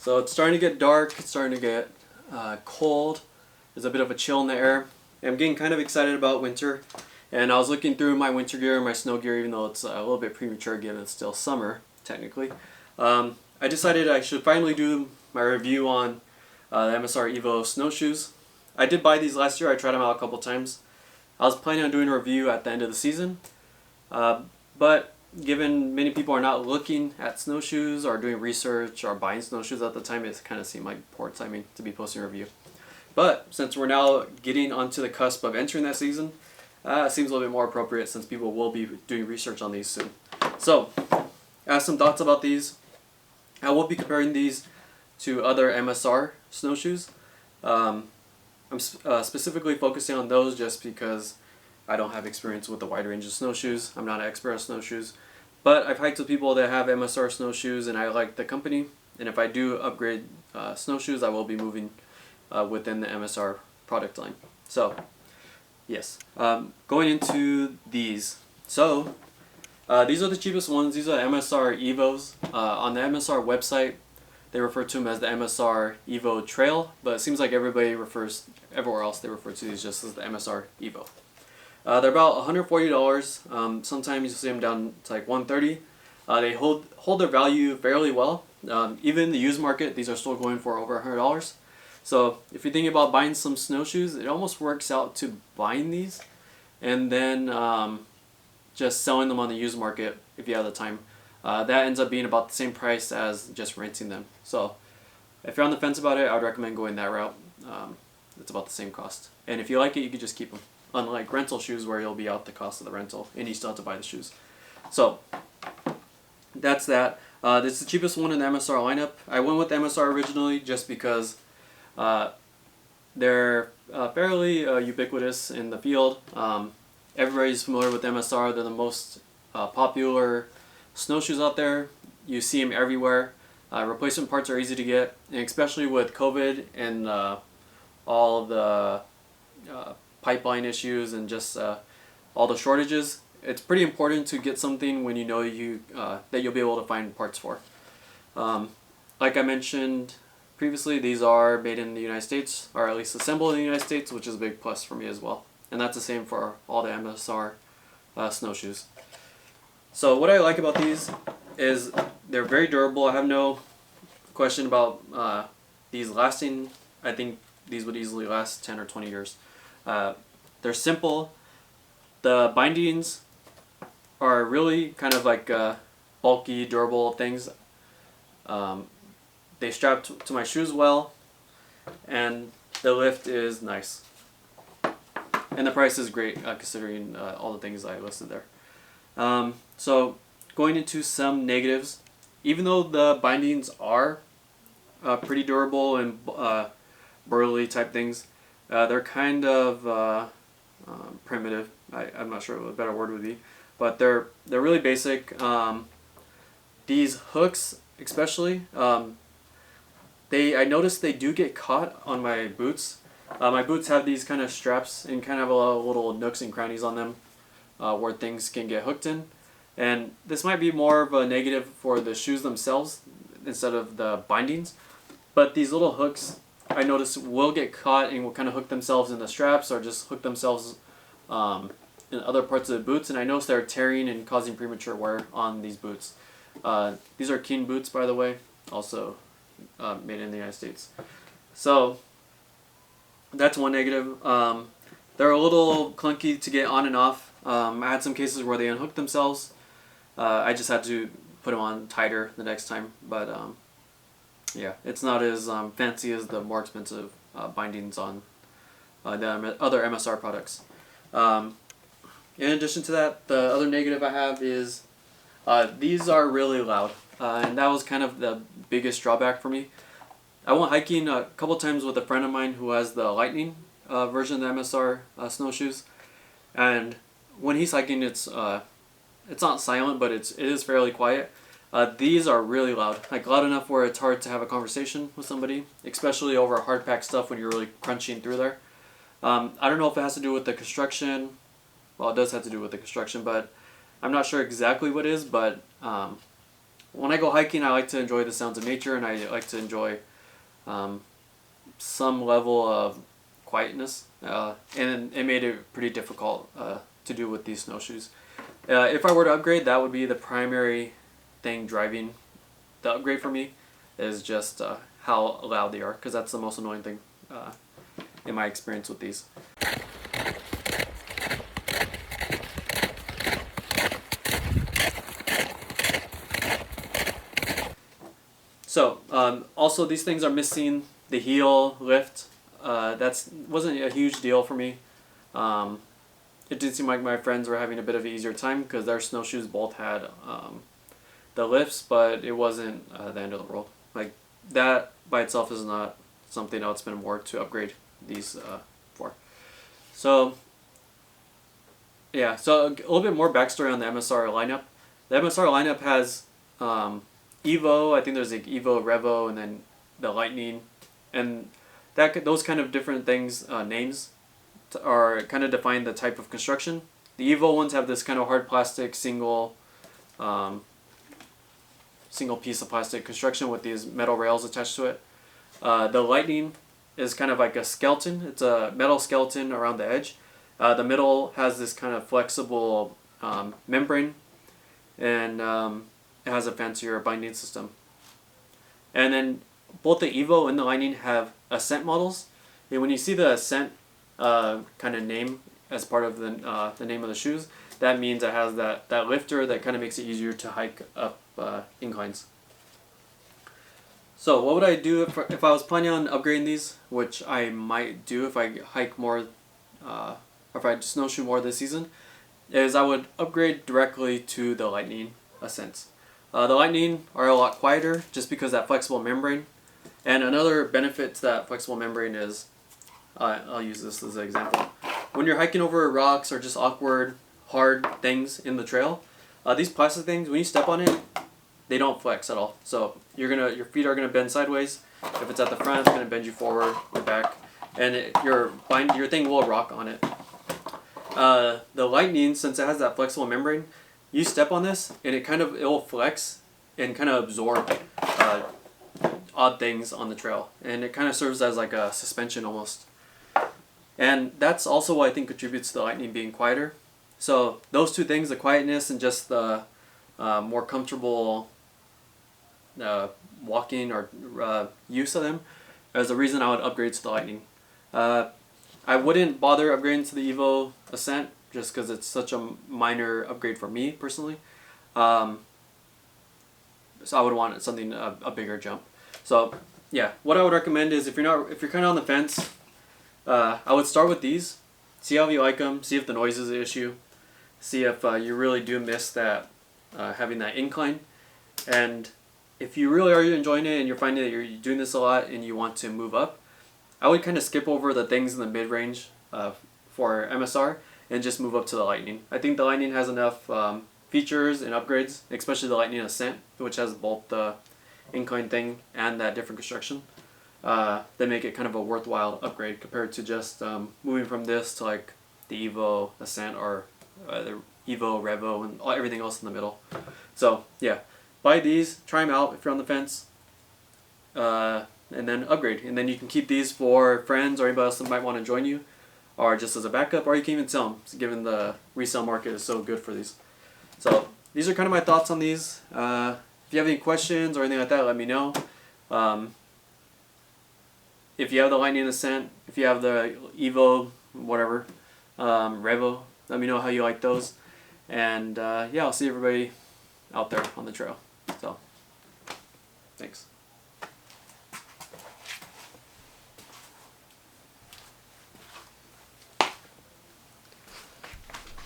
So it's starting to get dark, it's starting to get cold. There's a bit of a chill in the air. I'm getting kind of excited about winter. And I was looking through my winter gear and my snow gear, even though it's a little bit premature given it's still summer, technically. I decided I should finally do my review on the MSR EVO Snowshoes. I did buy these last year, I tried them out a couple times. I was planning on doing a review at the end of the season, but given many people are not looking at snowshoes or doing research or buying snowshoes at the time, it kind of seemed like poor timing to be posting a review. But since we're now getting onto the cusp of entering that season, it seems a little bit more appropriate since people will be doing research on these soon. So, I have some thoughts about these. I will be comparing these to other MSR snowshoes. I'm specifically focusing on those just because I don't have experience with a wide range of snowshoes. I'm not an expert on snowshoes. But I've hiked with people that have MSR snowshoes and I like the company. And if I do upgrade snowshoes, I will be moving within the MSR product line. So, yes. Going into these. So, these are the cheapest ones. These are MSR EVOs. On the MSR website, they refer to them as the MSR EVO Trail, but it seems like everybody refers, everywhere else they refer to these just as the MSR EVO. They're about $140. Sometimes you'll see them down to like $130. They hold their value fairly well. Even in the used market, these are still going for over $100. So if you're thinking about buying some snowshoes, it almost works out to buying these and then just selling them on the used market if you have the time. That ends up being about the same price as just renting them. So if you're on the fence about it, I would recommend going that route. It's about the same cost. And if you like it, you could just keep them. Unlike rental shoes where you'll be out the cost of the rental and you still have to buy the shoes. So that's that. This is the cheapest one in the MSR lineup. I went with MSR originally just because they're fairly ubiquitous in the field. Everybody's familiar with MSR. They're the most popular snowshoes out there. You see them everywhere. Replacement parts are easy to get, and especially with COVID and all the pipeline issues and just all the shortages, it's pretty important to get something when you know that you'll be able to find parts for. Like I mentioned previously, these are made in the United States, or at least assembled in the United States, which is a big plus for me as well. And that's the same for all the MSR snowshoes. So what I like about these is they're very durable. I have no question about these lasting. I think these would easily last 10 or 20 years. They're simple. The bindings are really kind of like bulky, durable things. They strap to my shoes well, and the lift is nice. And the price is great considering all the things I listed there. So going into some negatives, even though the bindings are pretty durable and burly type things, they're kind of primitive. I'm not sure what a better word would be, but they're really basic. These hooks especially, I noticed they do get caught on my boots. My boots have these kind of straps and kind of a lot of little nooks and crannies on them where things can get hooked in. And this might be more of a negative for the shoes themselves instead of the bindings. But these little hooks, I noticed, will get caught and will kind of hook themselves in the straps or just hook themselves in other parts of the boots. And I noticed they're tearing and causing premature wear on these boots. These are Keen boots, by the way, also made in the United States. So that's one negative. They're a little clunky to get on and off. I had some cases where they unhooked themselves. I just had to put them on tighter the next time. But yeah, it's not as fancy as the more expensive bindings on the other MSR products. In addition to that, the other negative I have is these are really loud. And that was kind of the biggest drawback for me. I went hiking a couple times with a friend of mine who has the Lightning version of the MSR snowshoes, and when he's hiking, it's not silent, but it is fairly quiet. These are really loud, like loud enough where it's hard to have a conversation with somebody, especially over hard packed stuff when you're really crunching through there. I don't know if it has to do with the construction. Well, it does have to do with the construction, but I'm not sure exactly what it is. But when I go hiking, I like to enjoy the sounds of nature, and I like to enjoy some level of quietness, and it made it pretty difficult to do with these snowshoes. If I were to upgrade, that would be the primary thing driving the upgrade for me, is just how loud they are, because that's the most annoying thing in my experience with these. So also these things are missing the heel lift. That wasn't a huge deal for me. It did seem like my friends were having a bit of an easier time because their snowshoes both had the lifts, but it wasn't the end of the world. Like, that by itself is not something I would spend more to upgrade these for. So yeah, so a little bit more backstory on the MSR lineup. The MSR lineup has EVO, I think there's like EVO, Revo, and then the Lightning, and those kind of different things, names, are kind of define the type of construction. The EVO ones have this kind of hard plastic single piece of plastic construction with these metal rails attached to it. The Lightning is kind of like a skeleton. It's a metal skeleton around the edge. The middle has this kind of flexible membrane, and it has a fancier binding system. And then both the EVO and the Lightning have Ascent models. And when you see the Ascent kind of name as part of the name of the shoes, that means it has that lifter that kind of makes it easier to hike up inclines. So what would I do if I was planning on upgrading these, which I might do if I hike more, or if I snowshoe more this season, is I would upgrade directly to the Lightning Ascents. The Lightning are a lot quieter just because that flexible membrane. And another benefit to that flexible membrane is, I'll use this as an example. When you're hiking over rocks or just awkward, hard things in the trail, these plastic things, when you step on it, they don't flex at all. So your feet are gonna bend sideways. If it's at the front, it's gonna bend you forward or back, and your thing will rock on it. The Lightning, since it has that flexible membrane, you step on this and it will flex and kind of absorb odd things on the trail, and it kind of serves as like a suspension almost. And that's also what I think contributes to the Lightning being quieter. So those two things, the quietness and just the more comfortable walking or use of them, is the reason I would upgrade to the Lightning. I wouldn't bother upgrading to the EVO Ascent just because it's such a minor upgrade for me personally. So I would want something a bigger jump. So yeah, what I would recommend is if you're kind of on the fence, I would start with these. See how you like them. See if the noise is an issue. See if you really do miss that having that incline. And if you really are enjoying it and you're finding that you're doing this a lot and you want to move up, I would kind of skip over the things in the mid-range for MSR and just move up to the Lightning. I think the Lightning has enough features and upgrades, especially the Lightning Ascent, which has both the incline thing and that different construction, that make it kind of a worthwhile upgrade compared to just moving from this to like the EVO Ascent or the EVO, Revo, and everything else in the middle. So yeah, buy these, try them out if you're on the fence, and then upgrade. And then you can keep these for friends or anybody else that might want to join you, or just as a backup, or you can even sell them, given the resale market is so good for these. So these are kind of my thoughts on these. If you have any questions or anything like that, let me know. If you have the Lightning Ascent, if you have the EVO, whatever, Revo, let me know how you like those. And yeah, I'll see everybody out there on the trail. So, thanks.